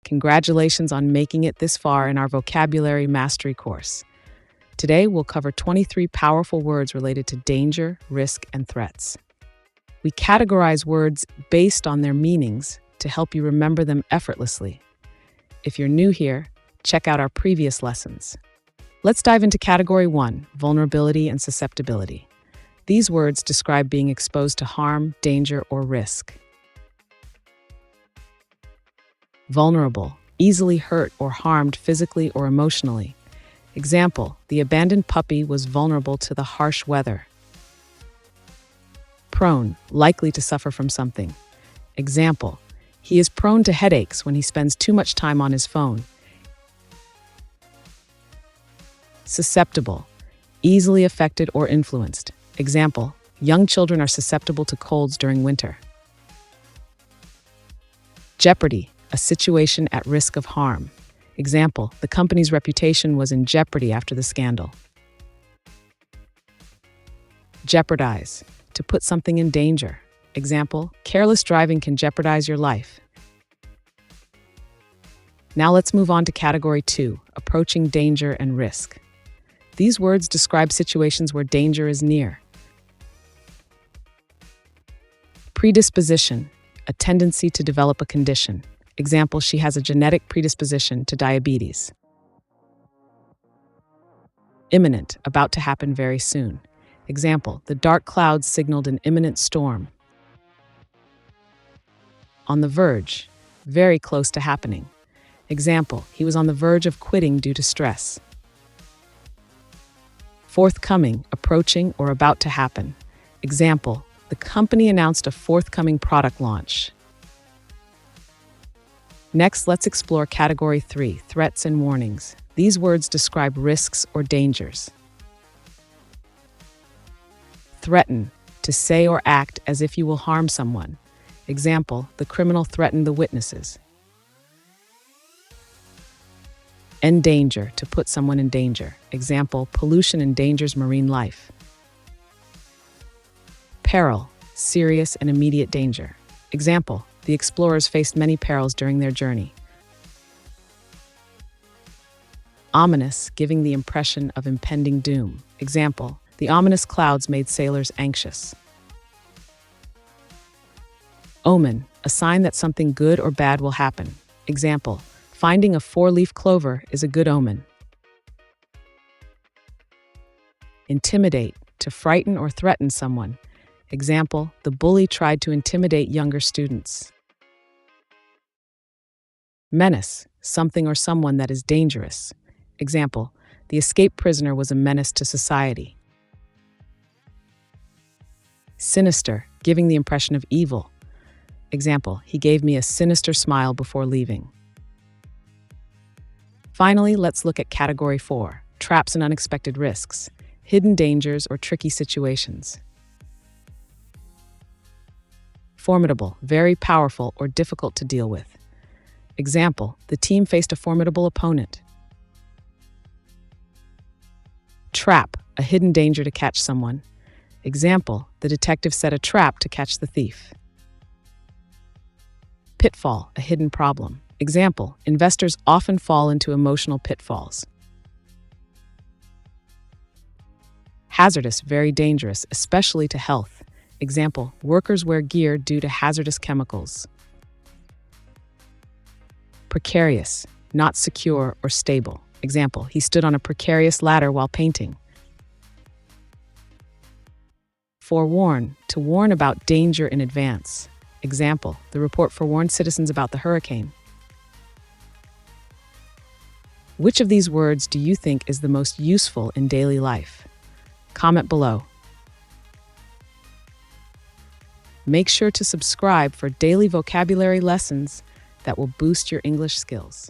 Congratulations on making it this far in our vocabulary mastery course. Today, we'll cover 23 powerful words related to danger, risk, and threats. We categorize words based on their meanings to help you remember them effortlessly. If you're new here, check out our previous lessons. Let's dive into Category 1, vulnerability and susceptibility. These words describe being exposed to harm, danger, or risk. Vulnerable, easily hurt or harmed physically or emotionally. Example, the abandoned puppy was vulnerable to the harsh weather. Prone, likely to suffer from something. Example, he is prone to headaches when he spends too much time on his phone. Susceptible, easily affected or influenced. Example, young children are susceptible to colds during winter. Jeopardy, a situation at risk of harm. Example, the company's reputation was in jeopardy after the scandal. Jeopardize, to put something in danger. Example, careless driving can jeopardize your life. Now let's move on to Category 2, approaching danger and risk. These words describe situations where danger is near. Predisposition, a tendency to develop a condition. Example, she has a genetic predisposition to diabetes. Imminent, about to happen very soon. Example, the dark clouds signaled an imminent storm. On the verge, very close to happening. Example, he was on the verge of quitting due to stress. Forthcoming, approaching or about to happen. Example, the company announced a forthcoming product launch. Next, let's explore Category 3, threats and warnings. These words describe risks or dangers. Threaten, to say or act as if you will harm someone. Example, the criminal threatened the witnesses. Endanger, to put someone in danger. Example, pollution endangers marine life. Peril, serious and immediate danger. Example, the explorers faced many perils during their journey. Ominous, giving the impression of impending doom. Example, the ominous clouds made sailors anxious. Omen, a sign that something good or bad will happen. Example, finding a four-leaf clover is a good omen. Intimidate, to frighten or threaten someone. Example, the bully tried to intimidate younger students. Menace, something or someone that is dangerous. Example, the escaped prisoner was a menace to society. Sinister, giving the impression of evil. Example, he gave me a sinister smile before leaving. Finally, let's look at Category 4, traps and unexpected risks, hidden dangers or tricky situations. Formidable, very powerful or difficult to deal with. Example, the team faced a formidable opponent. Trap, a hidden danger to catch someone. Example, the detective set a trap to catch the thief. Pitfall, a hidden problem. Example, investors often fall into emotional pitfalls. Hazardous, very dangerous, especially to health. Example, workers wear gear due to hazardous chemicals. Precarious, not secure or stable. Example, he stood on a precarious ladder while painting. Forewarn, to warn about danger in advance. Example, the report forewarned citizens about the hurricane. Which of these words do you think is the most useful in daily life? Comment below. Make sure to subscribe for daily vocabulary lessons that will boost your English skills.